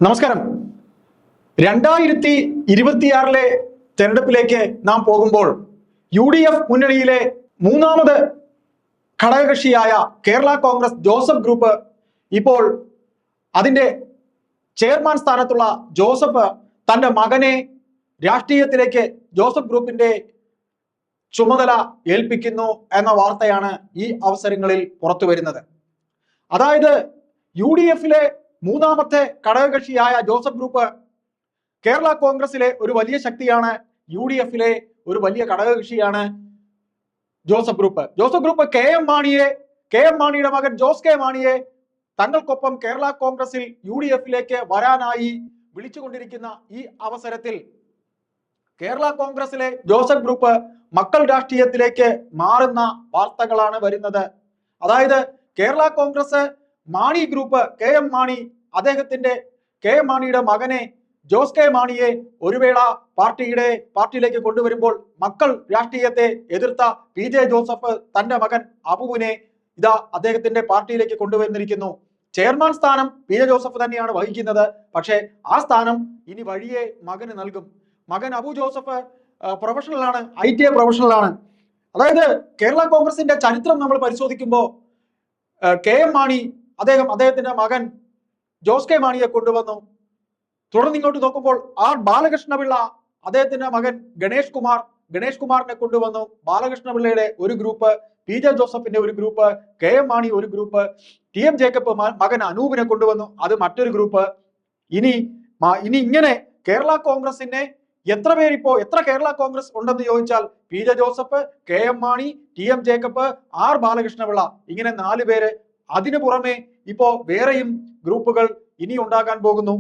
നമസ്കാരം. 2026 തെരഞ്ഞെടുപ്പിലേക്ക് നാം പോകുമ്പോൾ UDF മുന്നണിയിലെ മൂന്നാമത് ഘടകകക്ഷിയായ കേരള കോൺഗ്രസ് ജോസഫ് ഗ്രൂപ്പ് ഇപ്പോൾ അതിന്റെ ചെയർമാൻ സ്ഥാനത്തുള്ള ജോസഫ് തന്റെ മകനെ രാഷ്ട്രീയത്തിലേക്ക് ജോസഫ് ഗ്രൂപ്പിന്റെ ചുമതല ഏൽപ്പിക്കുന്നു എന്ന വാർത്തയാണ് ഈ അവസരങ്ങളിൽ പുറത്തു വരുന്നത്. അതായത് UDFിലെ മൂന്നാമത്തെ ഘടകകക്ഷിയായ ജോസഫ് ഗ്രൂപ്പ് കേരള കോൺഗ്രസിലെ ഒരു വലിയ ശക്തിയാണ്. UDFിലെ ഒരു വലിയ ഘടകകക്ഷിയാണ് ജോസഫ് ഗ്രൂപ്പ് കെ എം മാണിയുടെ മകൻ ജോസ് കെ മാണിയെ തങ്ങൾക്കൊപ്പം കേരള കോൺഗ്രസിൽ UDFിലേക്ക് വരാനായി വിളിച്ചുകൊണ്ടിരിക്കുന്ന ഈ അവസരത്തിൽ കേരള കോൺഗ്രസിലെ ജോസഫ് ഗ്രൂപ്പ് മക്കൾ രാഷ്ട്രീയത്തിലേക്ക് മാറുന്ന വാർത്തകളാണ് വരുന്നത്. അതായത് Kerala Congress Mani group K M മാണിയുടെ മകനെ ജോസ് കെ മാണിയെ ഒരു വേള പാർട്ടിയിലേക്ക് കൊണ്ടുവരുമ്പോൾ മക്കൾ രാഷ്ട്രീയത്തെ എതിർത്ത PJ ജോസഫ് തന്റെ മകൻ അബുവിനെ ഇതാ അദ്ദേഹത്തിന്റെ പാർട്ടിയിലേക്ക് കൊണ്ടുവന്നിരിക്കുന്നു. ചെയർമാൻ സ്ഥാനം PJ ജോസഫ് തന്നെയാണ് വഹിക്കുന്നത്. പക്ഷേ ആ സ്ഥാനം ഇനി വഴിയെ മകന് നൽകും. മകൻ അബു ജോസഫ് പ്രൊഫഷണലാണ്, ITA പ്രൊഫഷണലാണ്. അതായത് കേരള കോൺഗ്രസിന്റെ ചരിത്രം നമ്മൾ പരിശോധിക്കുമ്പോൾ കെ എം മാണി അദ്ദേഹത്തിന്റെ മകൻ ജോസ് കെ മാണിയെ കൊണ്ടുവന്നു. തുടർന്ന് ഇങ്ങോട്ട് നോക്കുമ്പോൾ ബാലകൃഷ്ണപിള്ള അദ്ദേഹത്തിന്റെ മകൻ ഗണേഷ് കുമാറിനെ കൊണ്ടുവന്നു. ബാലകൃഷ്ണപിള്ളയുടെ ഒരു ഗ്രൂപ്പ്, PJ ജോസഫിന്റെ ഒരു ഗ്രൂപ്പ്, കെ എം മാണി ഒരു ഗ്രൂപ്പ്, TM ജേക്കബ് മകൻ അനൂപിനെ കൊണ്ടുവന്നു, അത് മറ്റൊരു ഗ്രൂപ്പ്. ഇനി ഇങ്ങനെ കേരള കോൺഗ്രസിനെ എത്ര കേരള കോൺഗ്രസ് ഉണ്ടെന്ന് ചോദിച്ചാൽ PJ Joseph, K M Mani, TM Jacob, Balakrishnapillai, ഇങ്ങനെ 4 പേര്. അതിനു പുറമെ ഇപ്പോ വേറെയും ഗ്രൂപ്പുകൾ ഇനി ഉണ്ടാകാൻ പോകുന്നു.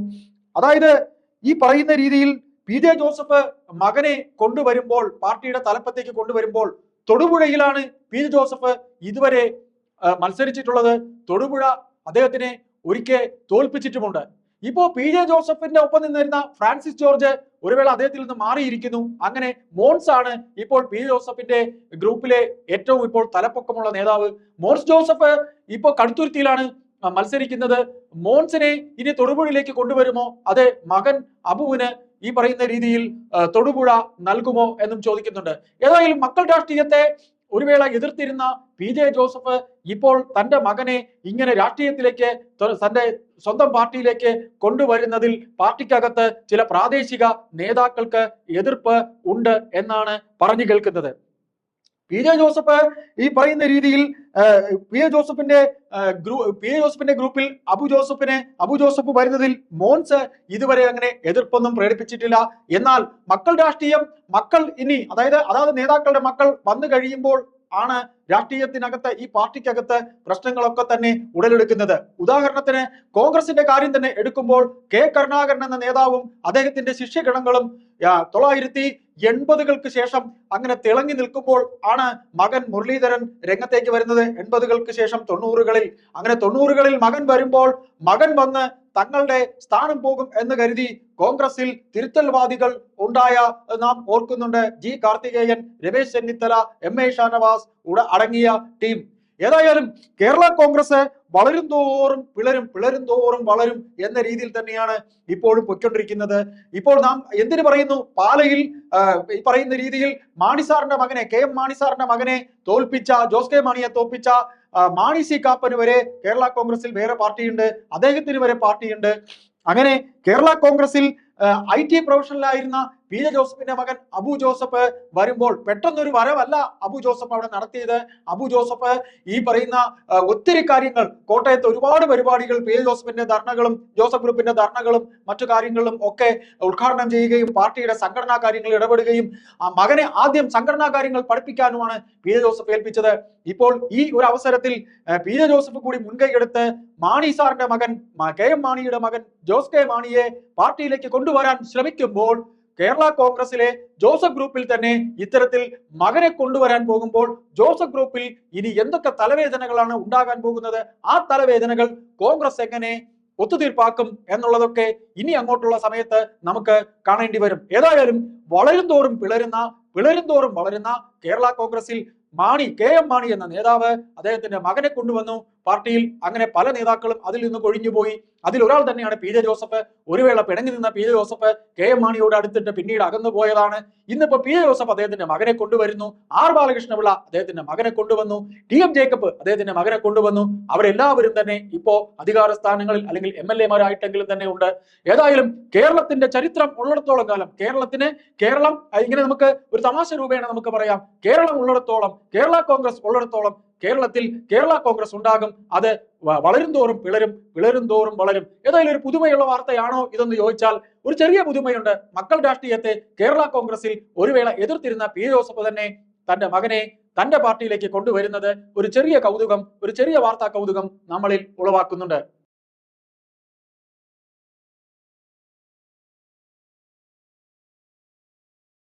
അതായത് ഈ പറയുന്ന രീതിയിൽ PJ ജോസഫ് മകനെ കൊണ്ടുവരുമ്പോൾ, പാർട്ടിയുടെ തലപ്പത്തേക്ക് കൊണ്ടുവരുമ്പോൾ, തൊടുപുഴയിലാണ് PJ ജോസഫ് ഇതുവരെ മത്സരിച്ചിട്ടുള്ളത്. തൊടുപുഴ അദ്ദേഹത്തിനെ ഒരിക്കൽ തോൽപ്പിച്ചിട്ടുമുണ്ട്. ഇപ്പോ PJ ജോസഫിന്റെ ഒപ്പം നിന്നിരുന്ന ഫ്രാൻസിസ് ജോർജ് ഒരു വേള അദ്ദേഹത്തിൽ നിന്ന് മാറിയിരിക്കുന്നു. അങ്ങനെ മോൻസ് ആണ് ഇപ്പോൾ PJ ജോസഫിന്റെ ഗ്രൂപ്പിലെ ഏറ്റവും ഇപ്പോൾ തലപ്പൊക്കമുള്ള നേതാവ്. മോൻസ് ജോസഫ് ഇപ്പോൾ കടുത്തുരുത്തിയിലാണ് മത്സരിക്കുന്നത്. മോൻസിനെ ഇനി തൊടുപുഴയിലേക്ക് കൊണ്ടുവരുമോ, അതെ മകൻ അബുവിന് ഈ പറയുന്ന രീതിയിൽ തൊടുപുഴ നൽകുമോ എന്നും ചോദിക്കുന്നുണ്ട്. ഏതായാലും മക്കൾ രാഷ്ട്രീയത്തെ ഒരു വേള എതിർത്തിരുന്ന PJ ജോസഫ് ഇപ്പോൾ തന്റെ മകനെ ഇങ്ങനെ രാഷ്ട്രീയത്തിലേക്ക് തന്റെ സ്വന്തം പാർട്ടിയിലേക്ക് കൊണ്ടുവരുന്നതിൽ പാർട്ടിക്കകത്ത് ചില പ്രാദേശിക നേതാക്കൾക്ക് എതിർപ്പ് ഉണ്ട് എന്നാണ് പറഞ്ഞു കേൾക്കുന്നത്. PJ ജോസഫ് ഈ പറയുന്ന രീതിയിൽ PJ ജോസഫിന്റെ ഗ്രൂപ്പിൽ അബു ജോസഫ് വരുന്നതിൽ മോൻസ് ഇതുവരെ അങ്ങനെ എതിർപ്പൊന്നും പ്രകടിപ്പിച്ചിട്ടില്ല. എന്നാൽ മക്കൾ രാഷ്ട്രീയം ഇനി അതായത് നേതാക്കളുടെ മക്കൾ വന്നു കഴിയുമ്പോൾ ആണ് രാഷ്ട്രീയത്തിനകത്ത്, ഈ പാർട്ടിക്കകത്ത് പ്രശ്നങ്ങളൊക്കെ തന്നെ ഉടലെടുക്കുന്നത്. ഉദാഹരണത്തിന് കോൺഗ്രസിന്റെ കാര്യം തന്നെ എടുക്കുമ്പോൾ K കരുണാകരൻ എന്ന നേതാവും അദ്ദേഹത്തിന്റെ ശിഷ്യഗണങ്ങളും 1980-കൾക്ക് ശേഷം അങ്ങനെ തിളങ്ങി നിൽക്കുമ്പോൾ ആണ് മകൻ മുരളീധരൻ രംഗത്തേക്ക് വരുന്നത്. 80-കൾക്ക് ശേഷം 90-കളിൽ, അങ്ങനെ 90-കളിൽ മകൻ വരുമ്പോൾ മകൻ വന്ന് തങ്ങളുടെ സ്ഥാനം പോകും എന്ന് കരുതി കോൺഗ്രസിൽ തിരുത്തൽവാദികൾ ഉണ്ടായ നാം ഓർക്കുന്നുണ്ട്. G കാർത്തികേയൻ, രമേശ് ചെന്നിത്തല, MA ഷാനവാസ് അടങ്ങിയ ടീം. ഏതായാലും കേരള കോൺഗ്രസ് വളരും തോറും വളരും എന്ന രീതിയിൽ തന്നെയാണ് ഇപ്പോഴും പൊയ്ക്കൊണ്ടിരിക്കുന്നത്. ഇപ്പോൾ നാം എന്തിനു പറയുന്നു, പാലയിൽ ഈ പറയുന്ന രീതിയിൽ K M മാണി സാറിന്റെ മകനെ തോൽപ്പിച്ച, ജോസ് കെ മാണിയെ തോൽപ്പിച്ച മാണി C കാപ്പന് വരെ കേരള കോൺഗ്രസിൽ വേറെ പാർട്ടിയുണ്ട്, അദ്ദേഹത്തിന് വരെ പാർട്ടിയുണ്ട്. അങ്ങനെ കേരള കോൺഗ്രസിൽ IT പ്രൊഫഷണലായിരുന്ന PJ ജോസഫിന്റെ മകൻ അബു ജോസഫ് വരുമ്പോൾ പെട്ടെന്നൊരു വരവല്ല അബു ജോസഫ് അവിടെ നടത്തിയത്. അബു ജോസഫ് ഈ പറയുന്ന ഒത്തിരി കാര്യങ്ങൾ, കോട്ടയത്ത് ഒരുപാട് പരിപാടികൾ, PJ ജോസഫിന്റെ ധർണകളും ജോസഫ് ഗ്രൂപ്പിന്റെ ധർണകളും മറ്റു കാര്യങ്ങളിലും ഒക്കെ ഉദ്ഘാടനം ചെയ്യുകയും പാർട്ടിയുടെ സംഘടനാ കാര്യങ്ങളിൽ ഇടപെടുകയും മകനെ ആദ്യം സംഘടനാ കാര്യങ്ങൾ പഠിപ്പിക്കാനുമാണ് PJ ജോസഫ് ഏൽപ്പിച്ചത്. ഇപ്പോൾ ഈ ഒരു അവസരത്തിൽ PJ ജോസഫ് കൂടി മുൻകൈയെടുത്ത് മാണി സാറിന്റെ മകൻ K M മാണിയുടെ മകൻ ജോസ് കെ മാണിയെ പാർട്ടിയിലേക്ക് കൊണ്ടുവരാൻ ശ്രമിക്കുമ്പോൾ കേരള കോൺഗ്രസിലെ ജോസഫ് ഗ്രൂപ്പിൽ തന്നെ ഇത്തരത്തിൽ മകനെ കൊണ്ടുവരാൻ പോകുമ്പോൾ ജോസഫ് ഗ്രൂപ്പിൽ ഇനി എന്തൊക്കെ തലവേദനകളാണ് ഉണ്ടാകാൻ പോകുന്നത്, ആ തലവേദനകൾ കോൺഗ്രസ് എങ്ങനെ ഒത്തുതീർപ്പാക്കും എന്നുള്ളതൊക്കെ ഇനി അങ്ങോട്ടുള്ള സമയത്ത് നമുക്ക് കാണേണ്ടി വരും. ഏതായാലും വളരും തോറും വളരുന്ന കേരള കോൺഗ്രസിൽ K M മാണി എന്ന നേതാവ് അദ്ദേഹത്തിന്റെ മകനെ കൊണ്ടുവന്നു. പാർട്ടിയിൽ അങ്ങനെ പല നേതാക്കളും അതിൽ നിന്ന് കൊഴിഞ്ഞുപോയി. അതിലൊരാൾ തന്നെയാണ് പി ജെ ജോസഫ്. ഒരു വേള പിണങ്ങി നിന്ന P J Joseph K M മാണിയോട് അടുത്തിട്ട് പിന്നീട് അകന്നു പോയതാണ്. ഇന്നിപ്പോ പി ജെ ജോസഫ് അദ്ദേഹത്തിന്റെ മകനെ കൊണ്ടുവരുന്നു, ആർ ബാലകൃഷ്ണപിള്ള അദ്ദേഹത്തിന്റെ മകനെ കൊണ്ടുവന്നു, ടി എം ജേക്കബ് അദ്ദേഹത്തിന്റെ മകനെ കൊണ്ടുവന്നു. അവരെല്ലാവരും തന്നെ ഇപ്പോ അധികാര സ്ഥാനങ്ങളിൽ അല്ലെങ്കിൽ MLA-മാരായിട്ടെങ്കിലും തന്നെ ഉണ്ട്. ഏതായാലും കേരളത്തിന്റെ ചരിത്രം ഉള്ളിടത്തോളം കാലം കേരളം ഇങ്ങനെ നമുക്ക് ഒരു തമാശ രൂപേണ നമുക്ക് പറയാം, കേരളം ഉള്ളിടത്തോളം, കേരള കോൺഗ്രസ് ഉള്ളിടത്തോളം കേരളത്തിൽ കേരള കോൺഗ്രസ് ഉണ്ടാകും. അത് വളരും തോറും പിളരും തോറും വളരും. ഏതായാലും ഒരു പുതുമയുള്ള വാർത്തയാണോ ഇതെന്ന് ചോദിച്ചാൽ ഒരു ചെറിയ പുതുമയുണ്ട്. മക്കൾ രാഷ്ട്രീയത്തെ കേരള കോൺഗ്രസിൽ ഒരു വേള എതിർത്തിരുന്ന പി ജോസഫ് തന്നെ തന്റെ മകനെ തന്റെ പാർട്ടിയിലേക്ക് കൊണ്ടുവരുന്നത് ഒരു ചെറിയ കൗതുകം, ഒരു ചെറിയ വാർത്താ കൗതുകം നമ്മളിൽ ഉളവാക്കുന്നുണ്ട്.